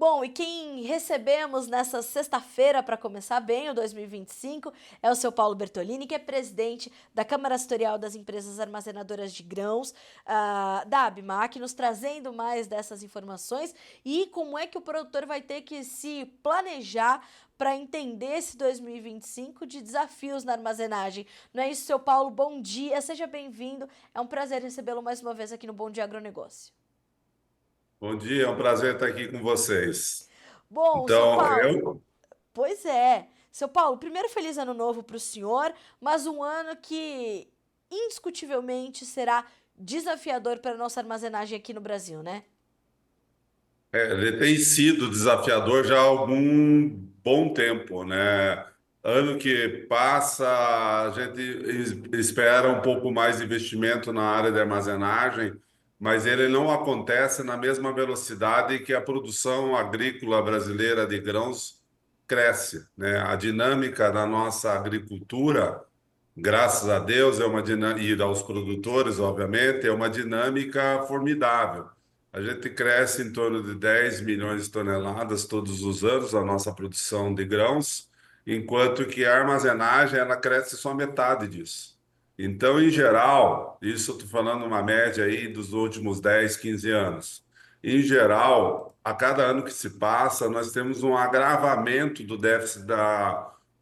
Bom, e quem recebemos nessa sexta-feira para começar bem o 2025 é o seu Paulo Bertolini, que é presidente da Câmara Setorial das Empresas Armazenadoras de Grãos, da ABMAC, nos trazendo mais dessas informações e como é que o produtor vai ter que se planejar para entender esse 2025 de desafios na armazenagem. Não é isso, seu Paulo? Bom dia, seja bem-vindo. É um prazer recebê-lo mais uma vez aqui no Bom Dia Agronegócio. Bom dia, é um prazer estar aqui com vocês. Bom, seu Então, Paulo, eu, pois é. Seu Paulo, primeiro feliz ano novo para o senhor, mas um ano que indiscutivelmente será desafiador para a nossa armazenagem aqui no Brasil, né? ele tem sido desafiador já há algum bom tempo, né? Ano que passa, a gente espera um pouco mais de investimento na área de armazenagem, mas ele não acontece na mesma velocidade que a produção agrícola brasileira de grãos cresce, né? A dinâmica da nossa agricultura, graças a Deus, é uma dinâmica, e aos produtores, obviamente, é uma dinâmica formidável. A gente cresce em torno de 10 milhões de toneladas todos os anos, a nossa produção de grãos, enquanto que a armazenagem ela cresce só metade disso. Então, em geral, isso eu estou falando uma média aí dos últimos 10, 15 anos. Em geral, a cada ano que se passa, nós temos um agravamento do déficit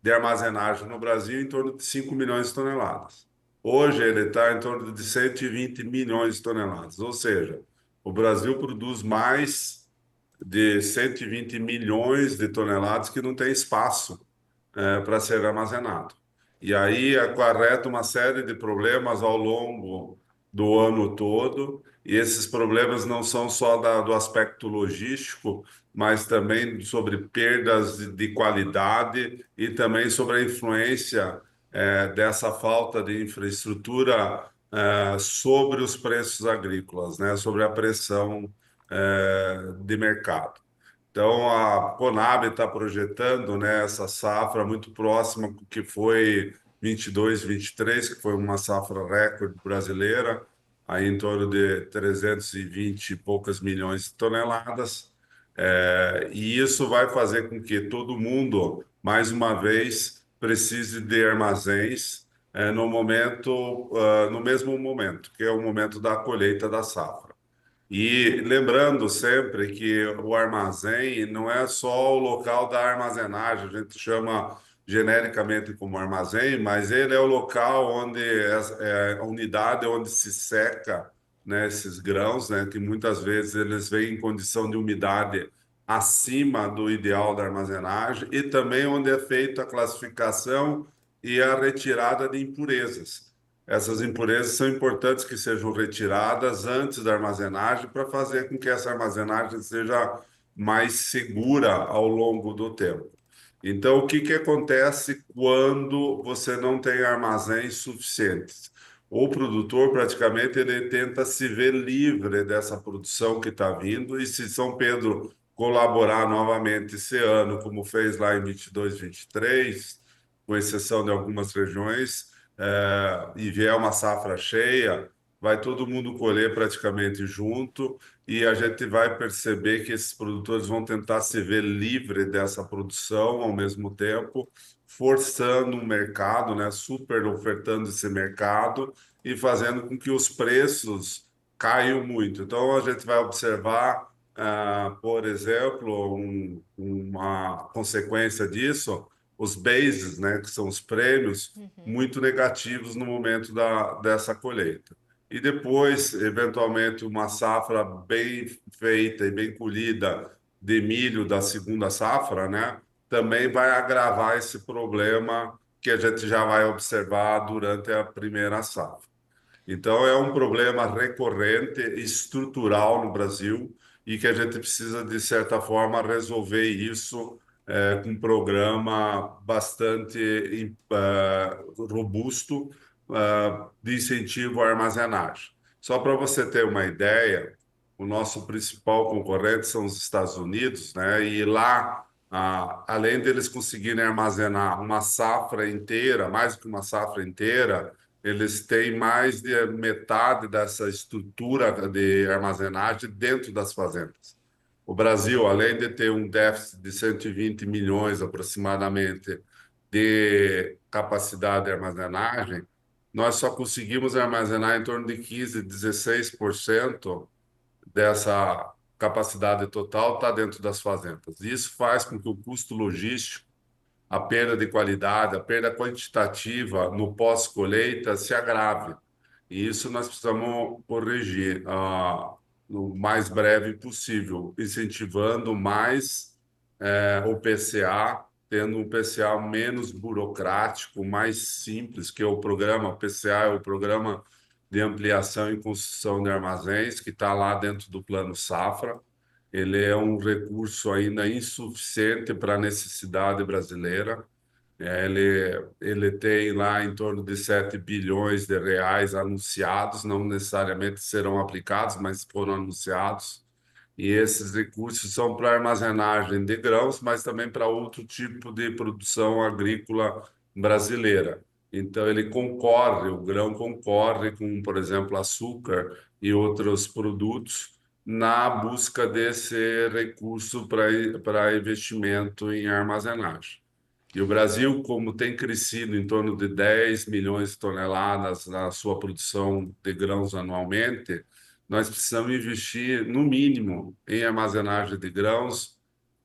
de armazenagem no Brasil em torno de 5 milhões de toneladas. Hoje ele está em torno de 120 milhões de toneladas, ou seja, o Brasil produz mais de 120 milhões de toneladas que não tem espaço para ser armazenado. E aí acarreta uma série de problemas ao longo do ano todo, e esses problemas não são só do aspecto logístico, mas também sobre perdas de qualidade e também sobre a influência dessa falta de infraestrutura sobre os preços agrícolas, né, sobre a pressão de mercado. Então, a Conab está projetando, né, essa safra muito próxima do que foi 22, 23, que foi uma safra recorde brasileira, aí em torno de 320 e poucas milhões de toneladas. E isso vai fazer com que todo mundo, mais uma vez, precise de armazéns no mesmo momento, que é o momento da colheita da safra. E lembrando sempre que o armazém não é só o local da armazenagem, a gente chama genericamente como armazém, mas ele é o local onde é a unidade onde se seca, né, esses grãos, né, que muitas vezes eles vêm em condição de umidade acima do ideal da armazenagem, e também onde é feita a classificação e a retirada de impurezas. Essas impurezas são importantes que sejam retiradas antes da armazenagem para fazer com que essa armazenagem seja mais segura ao longo do tempo. Então, o que que acontece quando você não tem armazéns suficientes? O produtor praticamente ele tenta se ver livre dessa produção que está vindo, e se São Pedro colaborar novamente esse ano, como fez lá em 22, 23, com exceção de algumas regiões, e vier uma safra cheia, vai todo mundo colher praticamente junto, e a gente vai perceber que esses produtores vão tentar se ver livre dessa produção ao mesmo tempo, forçando um mercado, né, super ofertando esse mercado e fazendo com que os preços caiam muito. Então a gente vai observar, por exemplo, uma consequência disso, os bases, né, que são os prêmios, Uhum. muito negativos no momento dessa colheita. E depois, eventualmente, uma safra bem feita e bem colhida de milho da segunda safra, né, também vai agravar esse problema que a gente já vai observar durante a primeira safra. Então, é um problema recorrente, estrutural no Brasil, e que a gente precisa, de certa forma, resolver isso com um programa bastante robusto de incentivo à armazenagem. Só para você ter uma ideia, o nosso principal concorrente são os Estados Unidos, né? E lá, além deles conseguirem armazenar uma safra inteira, mais do que uma safra inteira, eles têm mais de metade dessa estrutura de armazenagem dentro das fazendas. o Brasil, além de ter um déficit de 120 milhões aproximadamente de capacidade de armazenagem, nós só conseguimos armazenar em torno de 15, 16% dessa capacidade total está dentro das fazendas. Isso faz com que o custo logístico, a perda de qualidade, a perda quantitativa no pós-colheita se agrave. E isso nós precisamos corrigir no mais breve possível, incentivando mais o PCA, tendo um PCA menos burocrático, mais simples, que é o programa, o PCA é o Programa de Ampliação e Construção de Armazéns, que está lá dentro do Plano Safra. Ele é um recurso ainda insuficiente para a necessidade brasileira. Ele tem lá em torno de 7 bilhões de reais anunciados, não necessariamente serão aplicados, mas foram anunciados. E esses recursos são para armazenagem de grãos, mas também para outro tipo de produção agrícola brasileira. Então, ele concorre, o grão concorre com, por exemplo, açúcar e outros produtos na busca desse recurso para investimento em armazenagem. E o Brasil, como tem crescido em torno de 10 milhões de toneladas na sua produção de grãos anualmente, nós precisamos investir, no mínimo, em armazenagem de grãos,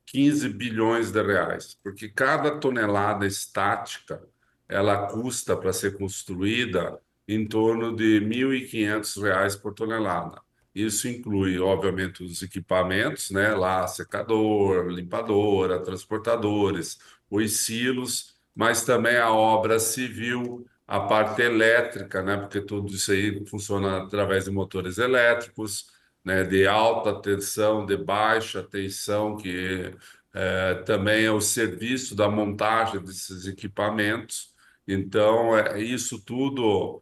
15 bilhões de reais, porque cada tonelada estática ela custa para ser construída em torno de R$ 1.500 por tonelada. Isso inclui, obviamente, os equipamentos, né, lá secador, limpadora, transportadores, os silos, mas também a obra civil, a parte elétrica, né, porque tudo isso aí funciona através de motores elétricos, né, de alta tensão, de baixa tensão, que também é o serviço da montagem desses equipamentos. Então, isso tudo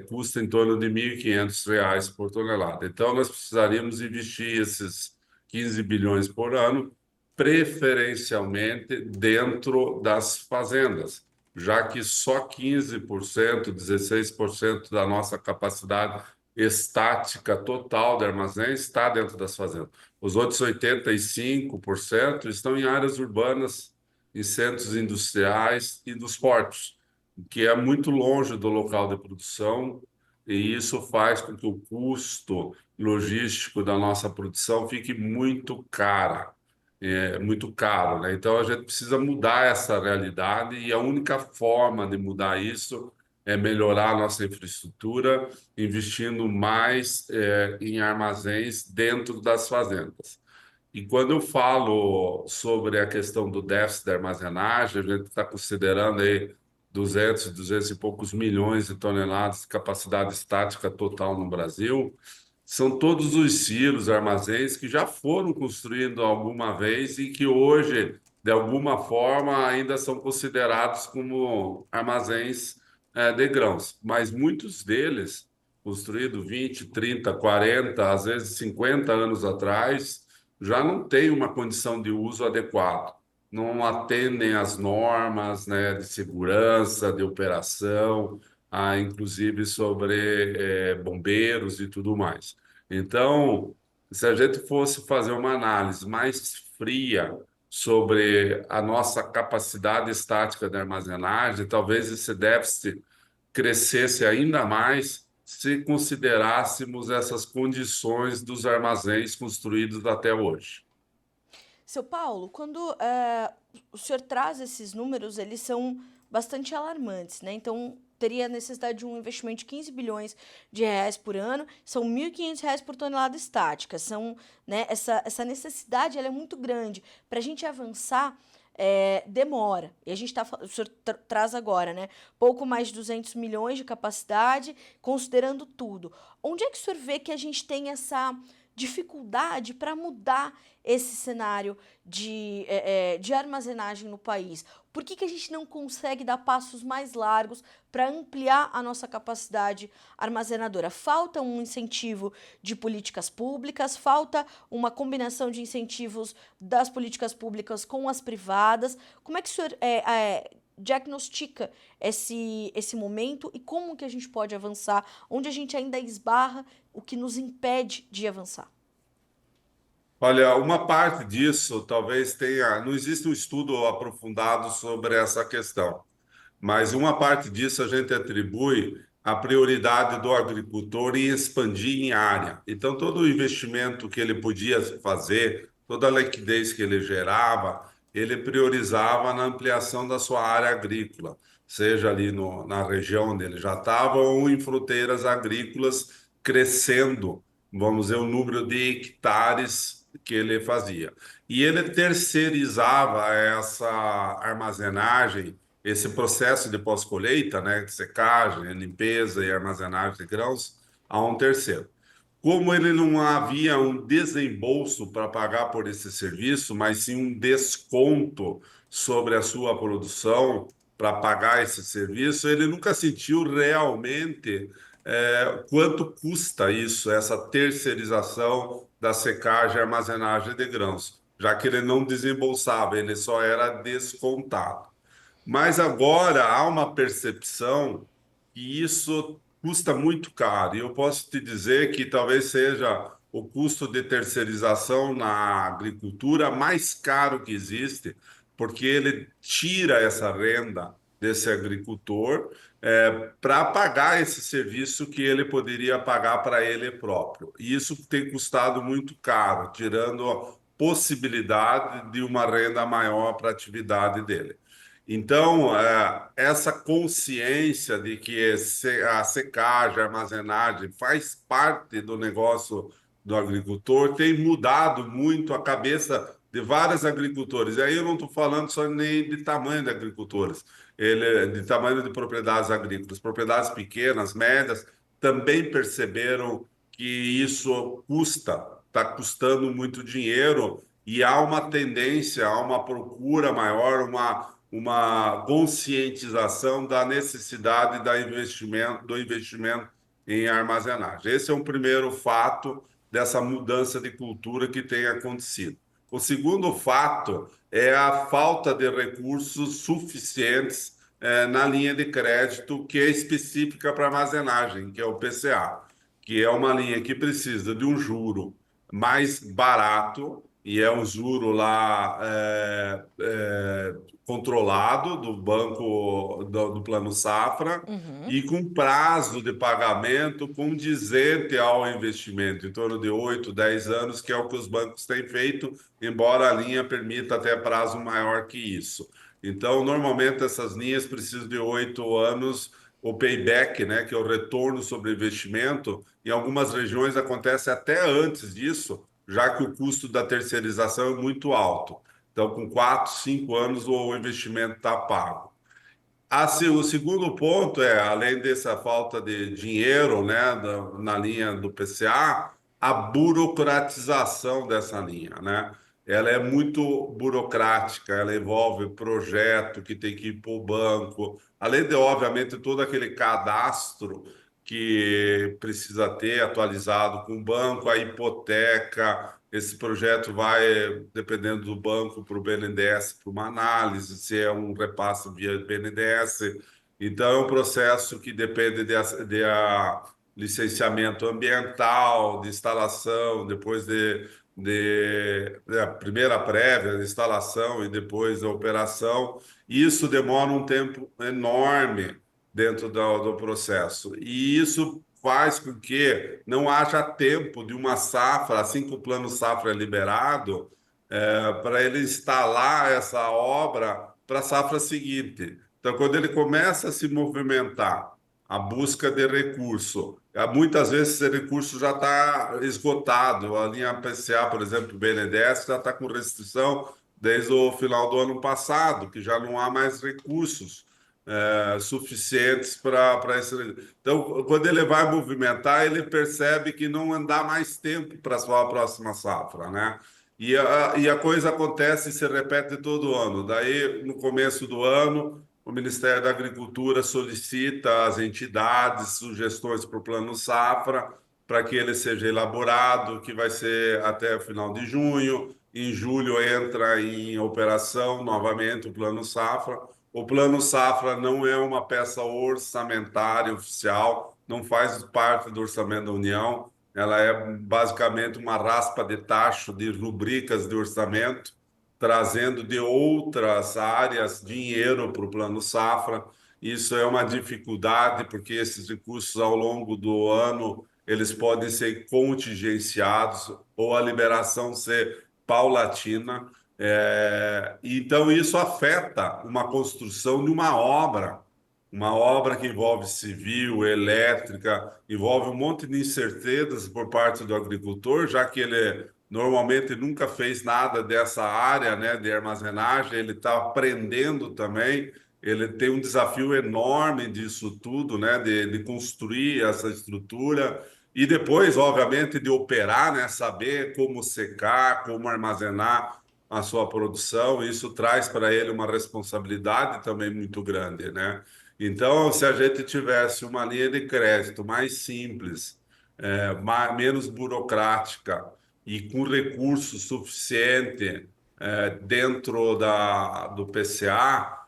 custa em torno de R$ 1.500 por tonelada. Então, nós precisaríamos investir esses 15 bilhões por ano, preferencialmente dentro das fazendas, já que só 15%, 16% da nossa capacidade estática total de armazéns está dentro das fazendas. Os outros 85% estão em áreas urbanas, em centros industriais e dos portos, que é muito longe do local de produção, e isso faz com que o custo logístico da nossa produção fique muito cara, muito caro, né? Então a gente precisa mudar essa realidade, e a única forma de mudar isso é melhorar a nossa infraestrutura, investindo mais em armazéns dentro das fazendas. E quando eu falo sobre a questão do déficit de armazenagem, a gente está considerando aí 200 e poucos milhões de toneladas de capacidade estática total no Brasil. São todos os silos, armazéns que já foram construídos alguma vez e que hoje, de alguma forma, ainda são considerados como armazéns de grãos. Mas muitos deles, construídos 20, 30, 40, às vezes 50 anos atrás, já não têm uma condição de uso adequada, não atendem às normas, né, de segurança, de operação, inclusive sobre bombeiros e tudo mais. Então, se a gente fosse fazer uma análise mais fria sobre a nossa capacidade estática de armazenagem, talvez esse déficit crescesse ainda mais se considerássemos essas condições dos armazéns construídos até hoje. Seu Paulo, quando o senhor traz esses números, eles são bastante alarmantes, né? Então, teria necessidade de um investimento de 15 bilhões de reais por ano, são R$ 1.500 por tonelada estática. São, né, essa necessidade ela é muito grande. Para a gente avançar, demora. E a gente o senhor traz agora, né? Pouco mais de 200 milhões de capacidade, considerando tudo. Onde é que o senhor vê que a gente tem essa dificuldade para mudar esse cenário de armazenagem no país? Por que a gente não consegue dar passos mais largos para ampliar a nossa capacidade armazenadora? Falta um incentivo de políticas públicas, falta uma combinação de incentivos das políticas públicas com as privadas. Como é que o senhor diagnostica esse momento e como que a gente pode avançar, onde a gente ainda esbarra, o que nos impede de avançar? Olha, uma parte disso talvez tenha. Não existe um estudo aprofundado sobre essa questão. Mas uma parte disso a gente atribui à prioridade do agricultor em expandir em área. Então, todo o investimento que ele podia fazer, toda a liquidez que ele gerava, ele priorizava na ampliação da sua área agrícola, seja ali na região onde ele já estava ou em fronteiras agrícolas, crescendo, vamos dizer, o número de hectares que ele fazia. E ele terceirizava essa armazenagem, esse processo de pós-colheita, né, de secagem, limpeza e armazenagem de grãos, a um terceiro. Como ele não havia um desembolso para pagar por esse serviço, mas sim um desconto sobre a sua produção para pagar esse serviço, ele nunca sentiu realmente quanto custa isso, essa terceirização da secagem e armazenagem de grãos, já que ele não desembolsava, ele só era descontado. Mas agora há uma percepção que isso custa muito caro. E eu posso te dizer que talvez seja o custo de terceirização na agricultura mais caro que existe, porque ele tira essa renda desse agricultor para pagar esse serviço que ele poderia pagar para ele próprio. E isso tem custado muito caro, tirando a possibilidade de uma renda maior para a atividade dele. Então, essa consciência de que a secagem, a armazenagem faz parte do negócio do agricultor tem mudado muito a cabeça de vários agricultores. E aí eu não estou falando só nem de tamanho de agricultores, de tamanho de propriedades agrícolas. Propriedades pequenas, médias, também perceberam que isso está custando muito dinheiro e há uma tendência, há uma procura maior, uma conscientização da necessidade do investimento em armazenagem. Esse é um primeiro fato dessa mudança de cultura que tem acontecido. O segundo fato é a falta de recursos suficientes na linha de crédito que é específica para armazenagem, que é o PCA, que é uma linha que precisa de um juro mais barato, e é um juro lá controlado do banco do Plano Safra Uhum. e com prazo de pagamento condizente ao investimento, em torno de 8, 10 anos, que é o que os bancos têm feito, embora a linha permita até prazo maior que isso. Então, normalmente essas linhas precisam de 8 anos, o payback, né, que é o retorno sobre investimento. Em algumas regiões acontece até antes disso, já que o custo da terceirização é muito alto. Então, com 4, 5 anos, o investimento está pago. O segundo ponto é, além dessa falta de dinheiro, né, na linha do PCA, a burocratização dessa linha, né? Ela é muito burocrática, ela envolve projeto que tem que ir para o banco, além de, obviamente, todo aquele cadastro que precisa ter atualizado com o banco, a hipoteca. Esse projeto vai, dependendo do banco, para o BNDES, para uma análise, se é um repasse via BNDES. Então, é um processo que depende de licenciamento ambiental, de instalação, depois de a primeira prévia, de instalação e depois a operação. Isso demora um tempo enorme dentro do processo. E isso faz com que não haja tempo de uma safra, assim que o plano safra é liberado, para ele instalar essa obra para a safra seguinte. Então, quando ele começa a se movimentar, a busca de recurso, muitas vezes esse recurso já está esgotado. A linha PCA, por exemplo, o BNDES, já está com restrição desde o final do ano passado, que já não há mais recursos suficientes para esse. Então, quando ele vai movimentar, ele percebe que não dá mais tempo para a sua próxima safra, né? E a coisa acontece e se repete todo ano. Daí, no começo do ano, o Ministério da Agricultura solicita às entidades sugestões para o Plano Safra, para que ele seja elaborado, que vai ser até o final de junho. Em julho entra em operação novamente o Plano Safra. O Plano Safra não é uma peça orçamentária oficial, não faz parte do orçamento da União, ela é basicamente uma raspa de tacho de rubricas de orçamento, trazendo de outras áreas dinheiro para o Plano Safra. Isso é uma dificuldade, porque esses recursos, ao longo do ano, eles podem ser contingenciados ou a liberação ser paulatina. Então, isso afeta uma construção de uma obra que envolve civil, elétrica, envolve um monte de incertezas por parte do agricultor, já que ele normalmente nunca fez nada dessa área, né, de armazenagem, ele está aprendendo também, ele tem um desafio enorme disso tudo, né, de construir essa estrutura e depois, obviamente, de operar, né, saber como secar, como armazenar a sua produção. Isso traz para ele uma responsabilidade também muito grande, né? Então, se a gente tivesse uma linha de crédito mais simples, menos burocrática e com recurso suficiente dentro do PCA,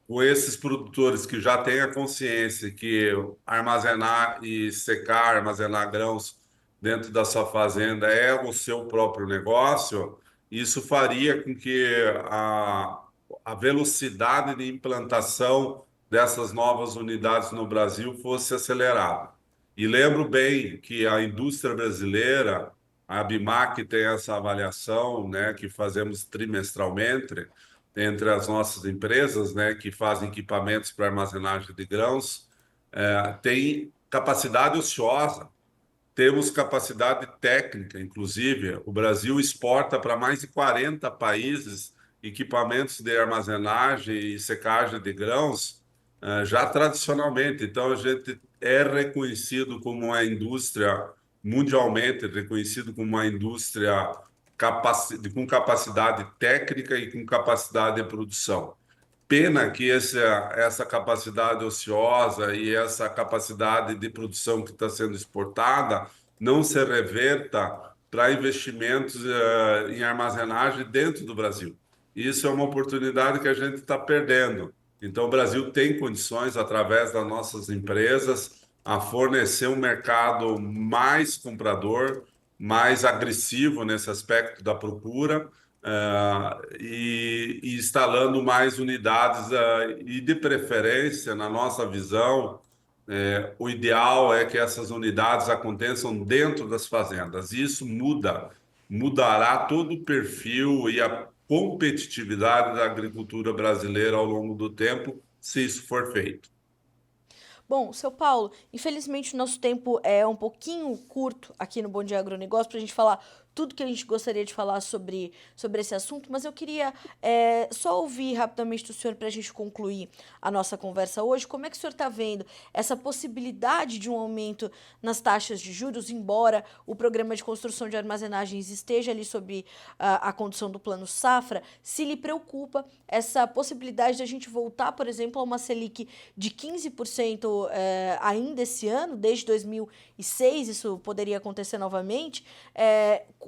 com esses produtores que já têm a consciência que armazenar e secar, armazenar grãos dentro da sua fazenda é o seu próprio negócio, isso faria com que a velocidade de implantação dessas novas unidades no Brasil fosse acelerada. E lembro bem que a indústria brasileira, a ABIMAQ tem essa avaliação, né, que fazemos trimestralmente entre as nossas empresas, né, que fazem equipamentos para armazenagem de grãos, tem capacidade ociosa. Temos capacidade técnica, inclusive. O Brasil exporta para mais de 40 países equipamentos de armazenagem e secagem de grãos, já tradicionalmente. Então, a gente é reconhecido como uma indústria, mundialmente reconhecido como uma indústria com capacidade técnica e com capacidade de produção. Pena que essa capacidade ociosa e essa capacidade de produção que está sendo exportada não se reverta para investimentos em armazenagem dentro do Brasil. Isso é uma oportunidade que a gente está perdendo. Então, o Brasil tem condições, através das nossas empresas, a fornecer um mercado mais comprador, mais agressivo nesse aspecto da procura e instalando mais unidades e de preferência, na nossa visão, o ideal é que essas unidades aconteçam dentro das fazendas. Isso mudará todo o perfil e a competitividade da agricultura brasileira ao longo do tempo, se isso for feito. Bom, seu Paulo, infelizmente o nosso tempo é um pouquinho curto aqui no Bom Dia Agronegócio para a gente falar tudo que a gente gostaria de falar sobre esse assunto, mas eu queria só ouvir rapidamente do senhor para a gente concluir a nossa conversa hoje. Como é que o senhor está vendo essa possibilidade de um aumento nas taxas de juros, embora o programa de construção de armazenagens esteja ali sob a condução do Plano Safra? Se lhe preocupa essa possibilidade de a gente voltar, por exemplo, a uma Selic de 15% ainda esse ano, desde 2006, isso poderia acontecer novamente,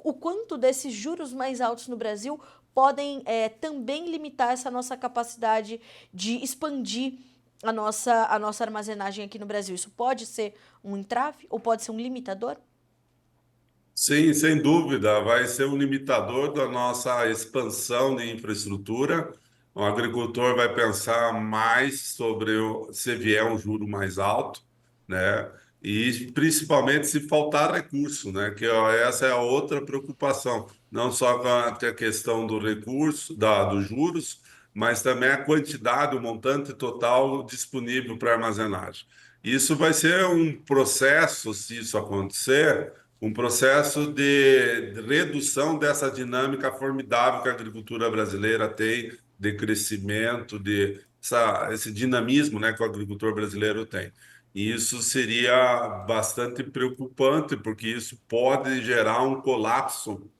o quanto desses juros mais altos no Brasil podem também limitar essa nossa capacidade de expandir a nossa armazenagem aqui no Brasil. Isso pode ser um entrave ou pode ser um limitador? Sim, sem dúvida, vai ser um limitador da nossa expansão de infraestrutura. O agricultor vai pensar mais sobre se vier um juro mais alto, né? E principalmente se faltar recurso, né? Que ó, essa é a outra preocupação, não só com a questão do recurso, dos juros, mas também a quantidade, o montante total disponível para armazenagem. Isso vai ser um processo, se isso acontecer um processo de redução dessa dinâmica formidável que a agricultura brasileira tem de crescimento, esse dinamismo, né, que o agricultor brasileiro tem. E isso seria bastante preocupante, porque isso pode gerar um colapso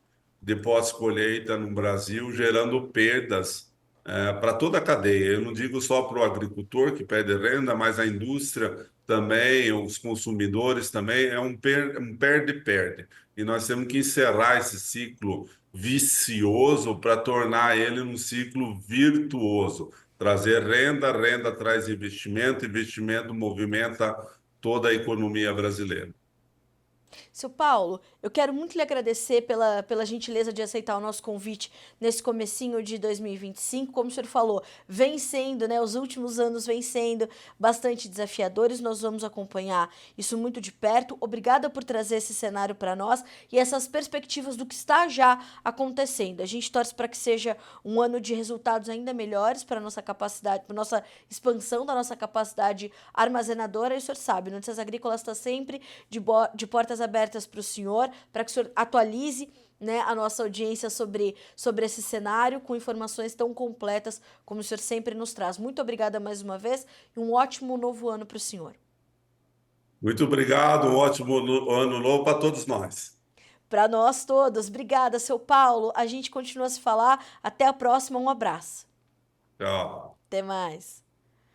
de pós-colheita no Brasil, gerando perdas para toda a cadeia. Eu não digo só para o agricultor que perde renda, mas a indústria também, os consumidores também, é um perde-perde. E nós temos que encerrar esse ciclo vicioso para tornar ele um ciclo virtuoso. Trazer renda, renda traz investimento, investimento movimenta toda a economia brasileira. Seu Paulo, eu quero muito lhe agradecer pela gentileza de aceitar o nosso convite nesse comecinho de 2025. Como o senhor falou, vem sendo, né, os últimos anos vem sendo bastante desafiadores, nós vamos acompanhar isso muito de perto. Obrigada por trazer esse cenário para nós e essas perspectivas do que está já acontecendo. A gente torce para que seja um ano de resultados ainda melhores para a nossa capacidade, para a nossa expansão da nossa capacidade armazenadora. E o senhor sabe, Notícias Agrícolas está sempre de portas abertas para o senhor, para que o senhor atualize, né, a nossa audiência sobre esse cenário com informações tão completas como o senhor sempre nos traz. Muito obrigada mais uma vez e um ótimo novo ano para o senhor. Muito obrigado, um ótimo ano novo para todos nós. Para nós todos. Obrigada, seu Paulo. A gente continua a se falar. Até a próxima. Um abraço. Tchau. Até mais.